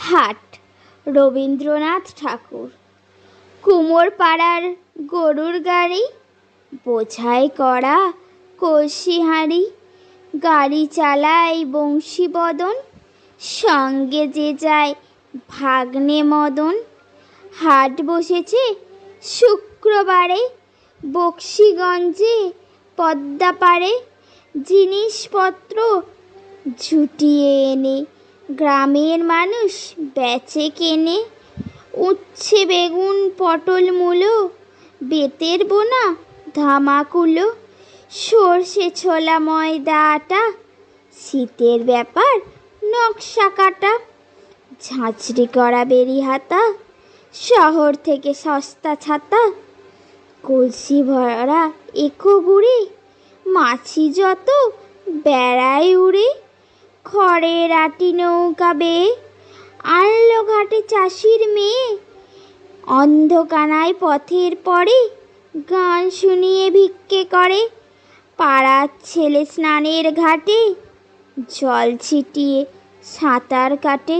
হাট, রবীন্দ্রনাথ ঠাকুর। কুমোর পাড়ার গরুর গাড়ি, বোঝাই করা কলসি হাঁড়ি, গাড়ি চালায় বংশীবদন, সঙ্গে যে যায় ভাগ্নে মদন। হাট বসেছে শুক্রবারে, বক্সিগঞ্জে পদ্মাপাড়ে। জিনিসপত্র জুটিয়ে এনে গ্রামের মানুষ বেচে কেনে। উচ্ছে বেগুন পটল মূলো, বেতের বোনা ধামাকুলো, সর্ষে ছোলা ময়দা আটা, শীতের ব্যাপার নকশা কাটা। ঝাঁঝরি করা বেরি হাতা, শহর থেকে সস্তা ছাতা। কলসি ভরা এঁকো গুড়ে, মাছি যত বেড়ায় উড়ে। খড়ের আটি নৌকা বেয়ে আনলো ঘাটে চাষির মেয়ে। অন্ধকানায় পথের পরে গান শুনিয়ে ভিক্ষে করে। পাড়ার ছেলে স্নানের ঘাটে জল ছিটিয়ে সাঁতার কাটে।